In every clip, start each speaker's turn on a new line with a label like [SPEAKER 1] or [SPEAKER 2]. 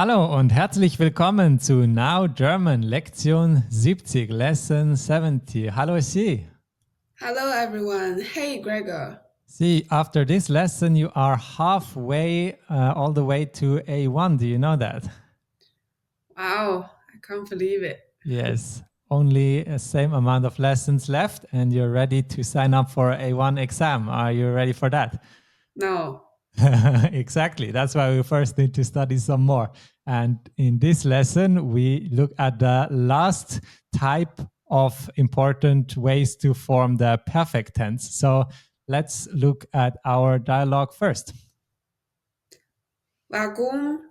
[SPEAKER 1] Hallo und herzlich willkommen zu Now German Lektion 70, Lesson 70. Hallo Sie.
[SPEAKER 2] Hello, everyone. Hey, Gregor.
[SPEAKER 1] See, after this lesson, you are halfway, all the way to A1. Do you know that?
[SPEAKER 2] Wow, I can't believe it.
[SPEAKER 1] Yes, only the same amount of lessons left, and you're ready to sign up for A1 exam. Are you ready for that?
[SPEAKER 2] No.
[SPEAKER 1] Exactly. That's why we first need to study some more. And in this lesson, we look at the last type of important ways to form the perfect tense. So let's look at our dialogue first.
[SPEAKER 2] Warum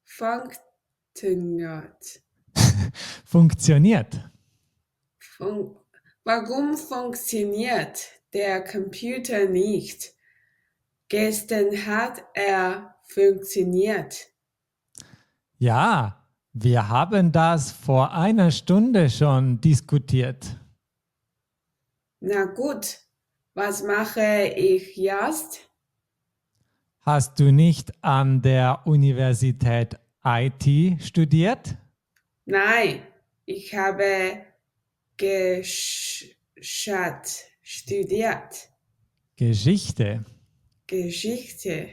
[SPEAKER 2] funktioniert?
[SPEAKER 1] Funktioniert.
[SPEAKER 2] Fun Warum funktioniert der Computer nicht? Gestern hat er funktioniert.
[SPEAKER 1] Ja, wir haben das vor einer Stunde schon diskutiert.
[SPEAKER 2] Na gut, was mache ich jetzt?
[SPEAKER 1] Hast du nicht an der Universität IT studiert?
[SPEAKER 2] Nein, ich habe studiert.
[SPEAKER 1] Geschichte.
[SPEAKER 2] Geschichte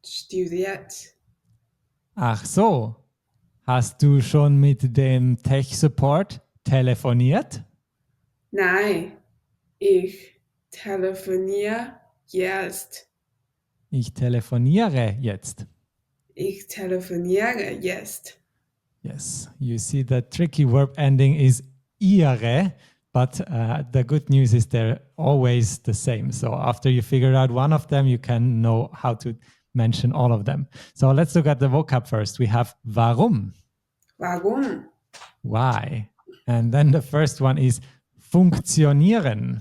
[SPEAKER 2] studiert.
[SPEAKER 1] Ach so. Hast du schon mit dem Tech-Support telefoniert?
[SPEAKER 2] Nein, ich telefoniere jetzt.
[SPEAKER 1] Ich telefoniere jetzt.
[SPEAKER 2] Ich telefoniere jetzt.
[SPEAKER 1] Yes, you see the tricky verb ending is ihre, but the good news is they're always the same. So after you figure out one of them, you can know how to mention all of them. So let's look at the vocab first. We have warum.
[SPEAKER 2] Warum?
[SPEAKER 1] Why? And then the first one is funktionieren.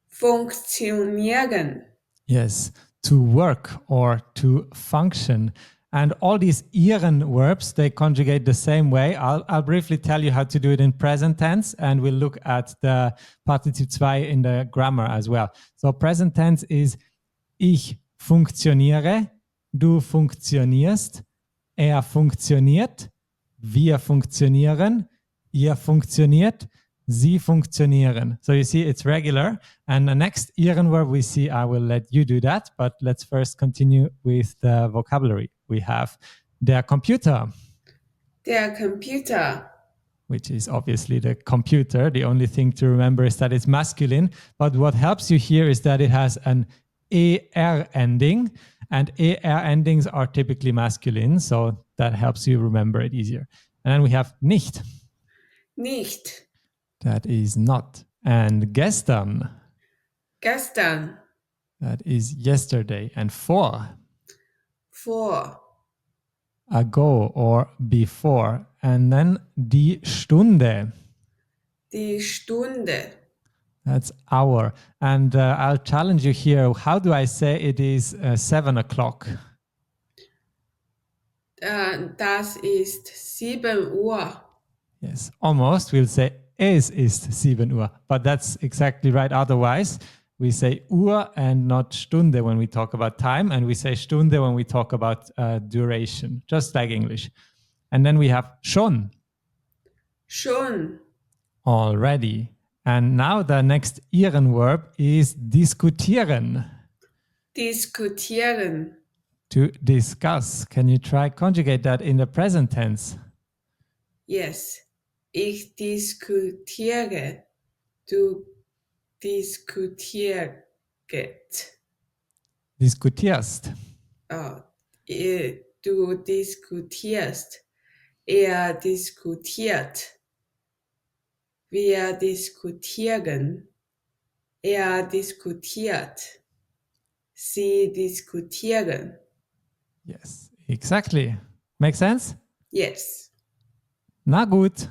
[SPEAKER 2] Funktionieren.
[SPEAKER 1] Yes, to work or to function. And all these ieren verbs, they conjugate the same way. I'll briefly tell you how to do it in present tense, and we'll look at the Partitiv 2 in the grammar as well. So present tense is ich funktioniere, du funktionierst, er funktioniert, wir funktionieren, ihr funktioniert, sie funktionieren. So you see it's regular. And the next ieren verb we see, I will let you do that. But let's first continue with the vocabulary. We have der Computer.
[SPEAKER 2] Der Computer.
[SPEAKER 1] Which is obviously the computer. The only thing to remember is that it's masculine. But what helps you here is that it has an ER ending. And ER endings are typically masculine. So that helps you remember it easier. And then we have nicht.
[SPEAKER 2] Nicht.
[SPEAKER 1] That is not. And gestern.
[SPEAKER 2] Gestern.
[SPEAKER 1] That is yesterday. And vor.
[SPEAKER 2] Vor.
[SPEAKER 1] Ago or before. And then die Stunde.
[SPEAKER 2] Die Stunde.
[SPEAKER 1] That's hour. And I'll challenge you here. How do I say it is 7 o'clock?
[SPEAKER 2] Das ist 7 Uhr.
[SPEAKER 1] Yes, almost. We'll say es ist 7 Uhr. But that's exactly right. Otherwise, we say Uhr and not Stunde when we talk about time. And we say Stunde when we talk about duration, just like English. And then we have schon.
[SPEAKER 2] Schon.
[SPEAKER 1] Already. And now the next ieren verb is diskutieren.
[SPEAKER 2] Diskutieren.
[SPEAKER 1] To discuss. Can you try conjugate that in the present tense?
[SPEAKER 2] Yes. Ich diskutiere. Du diskutierst.
[SPEAKER 1] Diskutierst.
[SPEAKER 2] Oh, du diskutierst. Er diskutiert. Wir diskutieren. Er diskutiert. Sie diskutieren.
[SPEAKER 1] Yes, exactly. Make sense?
[SPEAKER 2] Yes.
[SPEAKER 1] Na gut.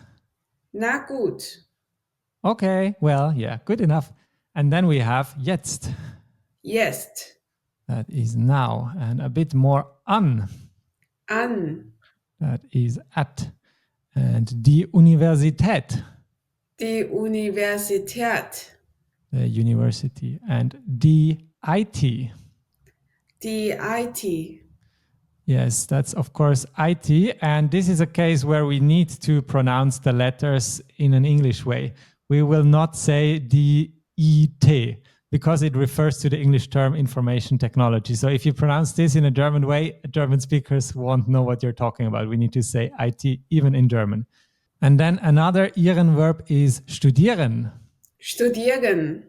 [SPEAKER 2] Na gut.
[SPEAKER 1] Okay, well, yeah, good enough. And then we have jetzt.
[SPEAKER 2] Jetzt.
[SPEAKER 1] That is now. And a bit more an.
[SPEAKER 2] An.
[SPEAKER 1] That is at. And die Universität.
[SPEAKER 2] Die Universität.
[SPEAKER 1] The university. And die IT.
[SPEAKER 2] Die IT.
[SPEAKER 1] Yes, that's of course IT. And this is a case where we need to pronounce the letters in an English way. We will not say the IT because it refers to the English term information technology. So if you pronounce this in a German way, German speakers won't know what you're talking about. We need to say IT even in German. And then another Iren verb is studieren.
[SPEAKER 2] Studieren.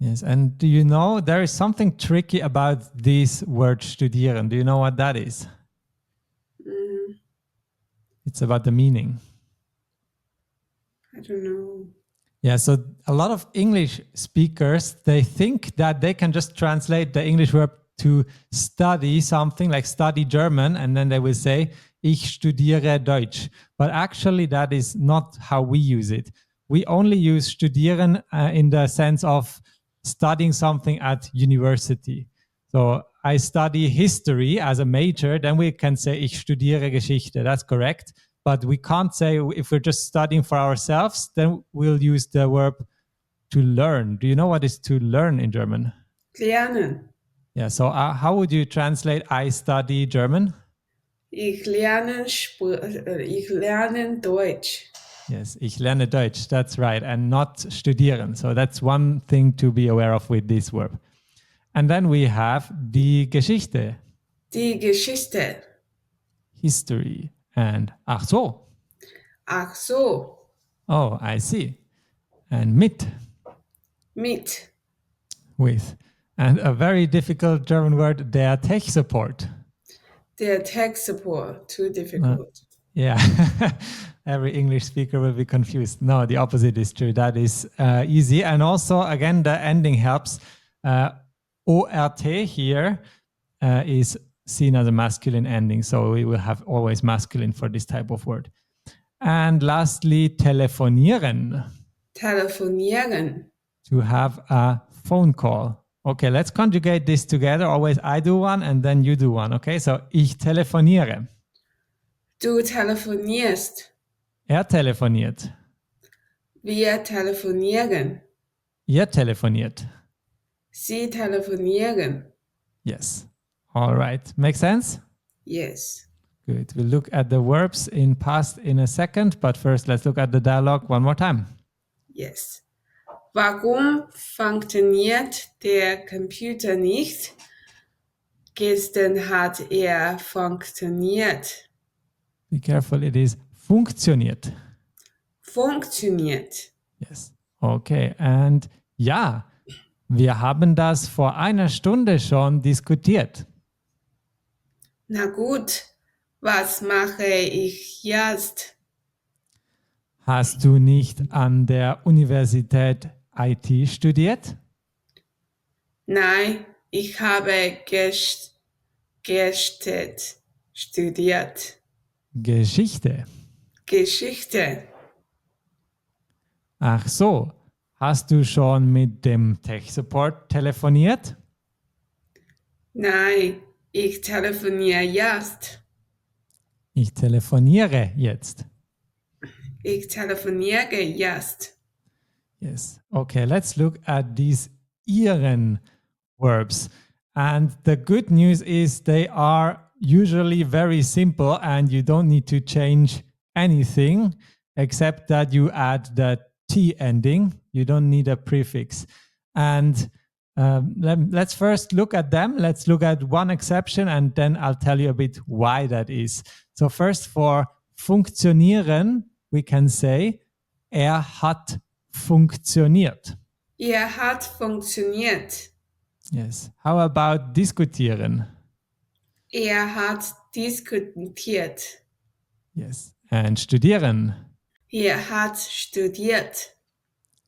[SPEAKER 1] Yes, and do you know there is something tricky about this word studieren? Do you know what that is?
[SPEAKER 2] Mm,
[SPEAKER 1] It's about the meaning.
[SPEAKER 2] I don't know.
[SPEAKER 1] Yeah, so a lot of English speakers, they think that they can just translate the English verb to study something like study German, and then they will say, ich studiere Deutsch. But actually, that is not how we use it. We only use studieren in the sense of studying something at university. So I study history as a major, then we can say, ich studiere Geschichte. That's correct. But we can't say if we're just studying for ourselves, then we'll use the verb to learn. Do you know what is to learn in German?
[SPEAKER 2] Lernen.
[SPEAKER 1] Yeah, so how would you translate I study German?
[SPEAKER 2] Ich ich lerne Deutsch.
[SPEAKER 1] Yes, ich lerne Deutsch. That's right. And not studieren. So that's one thing to be aware of with this verb. And then we have die Geschichte,
[SPEAKER 2] Die Geschichte.
[SPEAKER 1] history. And ach so.
[SPEAKER 2] Ach so.
[SPEAKER 1] Oh, I see. And mit,
[SPEAKER 2] Mit.
[SPEAKER 1] with. And a very difficult German word, der Tech support.
[SPEAKER 2] Der tech support. Too difficult.
[SPEAKER 1] Yeah, every English speaker will be confused. No, the opposite is true. That is easy. And also, again, the ending helps. ORT here is seen as a masculine ending. So we will have always masculine for this type of word. And lastly, telefonieren.
[SPEAKER 2] Telefonieren.
[SPEAKER 1] To have a phone call. Okay, let's conjugate this together. Always I do one and then you do one. Okay, so ich telefoniere.
[SPEAKER 2] Du telefonierst.
[SPEAKER 1] Er telefoniert.
[SPEAKER 2] Wir telefonieren.
[SPEAKER 1] Ihr telefoniert.
[SPEAKER 2] Sie telefonieren.
[SPEAKER 1] Yes. All right. Make sense?
[SPEAKER 2] Yes.
[SPEAKER 1] Good. We'll look at the verbs in past in a second, but first let's look at the dialogue one more time.
[SPEAKER 2] Yes. Warum funktioniert der Computer nicht? Gestern hat er funktioniert.
[SPEAKER 1] Be careful, it is funktioniert.
[SPEAKER 2] Funktioniert.
[SPEAKER 1] Yes. Okay. And ja, wir haben das vor einer Stunde schon diskutiert.
[SPEAKER 2] Na gut, was mache ich jetzt?
[SPEAKER 1] Hast du nicht an der Universität IT studiert?
[SPEAKER 2] Nein, ich habe Gestet studiert.
[SPEAKER 1] Geschichte.
[SPEAKER 2] Geschichte.
[SPEAKER 1] Ach so, hast du schon mit dem Tech-Support telefoniert?
[SPEAKER 2] Nein, ich telefoniere jetzt.
[SPEAKER 1] Ich telefoniere jetzt.
[SPEAKER 2] Ich telefoniere jetzt.
[SPEAKER 1] Yes. Okay, let's look at these ihren verbs. And the good news is they are usually very simple and you don't need to change anything except that you add the T ending. You don't need a prefix. And let's first look at them. Let's look at one exception and then I'll tell you a bit why that is. So first for funktionieren, we can say, hat funktioniert.
[SPEAKER 2] Hat funktioniert.
[SPEAKER 1] Yes. How about diskutieren?
[SPEAKER 2] Hat diskutiert.
[SPEAKER 1] Yes. And studieren?
[SPEAKER 2] Hat studiert.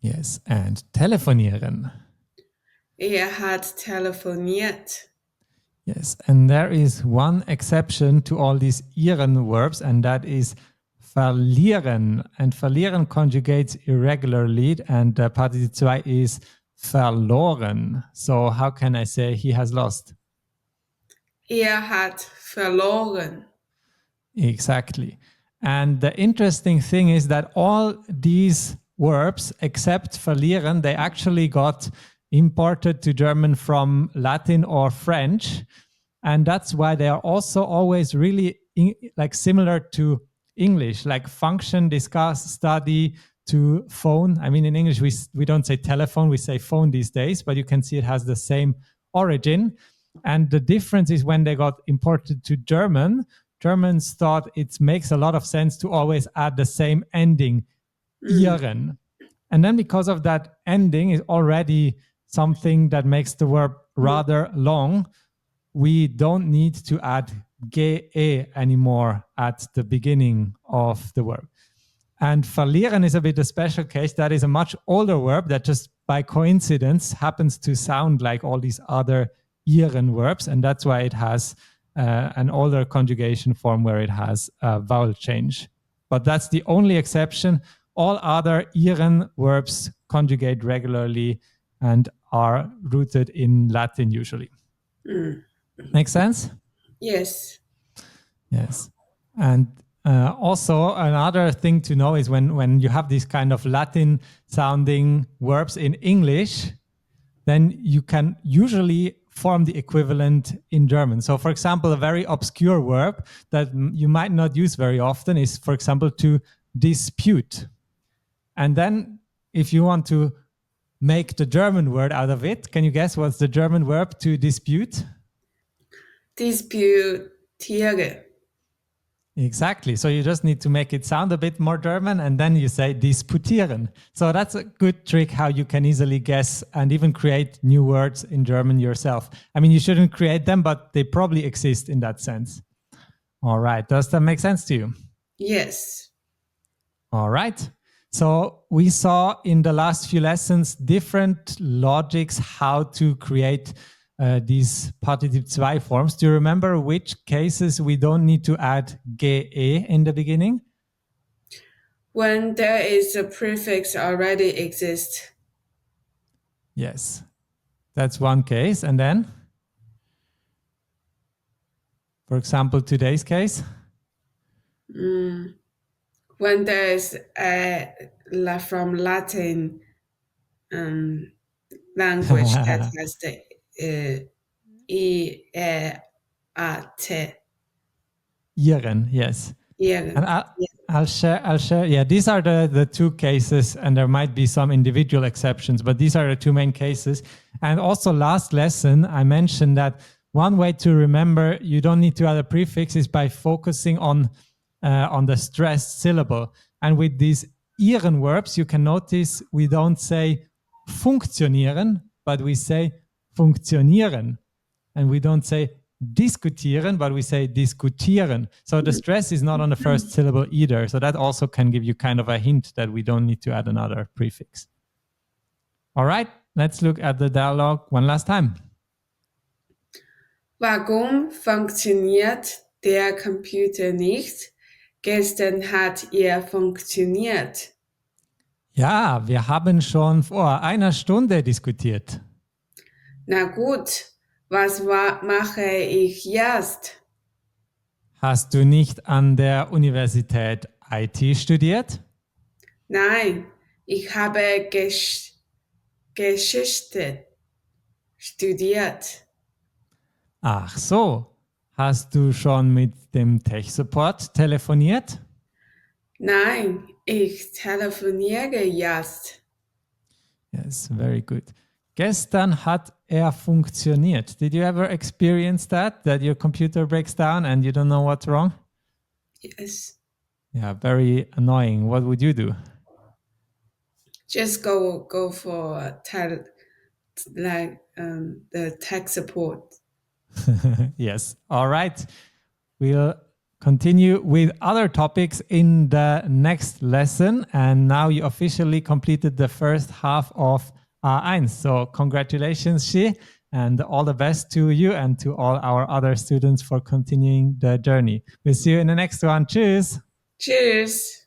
[SPEAKER 1] Yes. And telefonieren?
[SPEAKER 2] Hat telefoniert.
[SPEAKER 1] Yes. And there is one exception to all these ihren verbs, and that is verlieren. And verlieren conjugates irregularly, and Partikel 2 is verloren. So how can I say he has lost?
[SPEAKER 2] Hat verloren.
[SPEAKER 1] Exactly. And the interesting thing is that all these verbs, except verlieren, they actually got imported to German from Latin or French. And that's why they are also always really like similar to English, like function, discuss, study, to phone. I mean, in English, we don't say telephone, we say phone these days, but you can see it has the same origin. And the difference is when they got imported to German, Germans thought it makes a lot of sense to always add the same ending, ihren. And then because of that ending is already something that makes the verb rather long, we don't need to add ge anymore at the beginning of the verb. And verlieren is a bit a special case. That is a much older verb that just by coincidence happens to sound like all these other ihren verbs. And that's why it has an older conjugation form where it has a vowel change. But that's the only exception. All other ihren verbs conjugate regularly and are rooted in Latin usually. Make sense?
[SPEAKER 2] Yes.
[SPEAKER 1] Yes. And also another thing to know is when you have these kind of Latin sounding verbs in English, then you can usually form the equivalent in German. So for example, a very obscure verb that you might not use very often is, for example, to dispute. And then if you want to make the German word out of it, can you guess what's the German verb to dispute?
[SPEAKER 2] Disputiere.
[SPEAKER 1] Exactly. So you just need to make it sound a bit more German and then you say disputieren. So that's a good trick how you can easily guess and even create new words in German yourself. I mean, you shouldn't create them, but they probably exist in that sense. All right. Does that make sense to you?
[SPEAKER 2] Yes.
[SPEAKER 1] All right. So we saw in the last few lessons different logics how to create these partitive 2 forms. Do you remember which cases we don't need to add ge in the beginning?
[SPEAKER 2] When there is a prefix already exists.
[SPEAKER 1] Yes, that's one case. And then, for example, today's case?
[SPEAKER 2] When there is from Latin language that has the e, a, t.
[SPEAKER 1] Iren, yes.
[SPEAKER 2] Iren.
[SPEAKER 1] And I'll share. Yeah, these are the 2 cases, and there might be some individual exceptions, but these are the 2 main cases. And also last lesson, I mentioned that one way to remember you don't need to add a prefix is by focusing on the stressed syllable. And with these ihren verbs, you can notice we don't say funktionieren, but we say funktionieren. And we don't say diskutieren, but we say diskutieren. So the stress is not on the first syllable either. So that also can give you kind of a hint that we don't need to add another prefix. All right, let's look at the dialogue one last time.
[SPEAKER 2] Warum funktioniert der Computer nicht? Gestern hat er funktioniert.
[SPEAKER 1] Ja, wir haben schon vor einer Stunde diskutiert.
[SPEAKER 2] Na gut, was mache ich jetzt?
[SPEAKER 1] Hast du nicht an der Universität IT studiert?
[SPEAKER 2] Nein, ich habe Geschichte studiert.
[SPEAKER 1] Ach so, hast du schon mit dem Tech-Support telefoniert?
[SPEAKER 2] Nein, ich telefoniere jetzt.
[SPEAKER 1] Yes, very good. Gestern hat er funktioniert. Did you ever experience that your computer breaks down and you don't know what's wrong?
[SPEAKER 2] Yes.
[SPEAKER 1] Yeah, very annoying. What would you do?
[SPEAKER 2] Just go for the tech support.
[SPEAKER 1] Yes. All right. We'll continue with other topics in the next lesson. And now you officially completed the first half of A1. So congratulations, Shi, and all the best to you and to all our other students for continuing the journey. We'll see you in the next one. Cheers.
[SPEAKER 2] Cheers.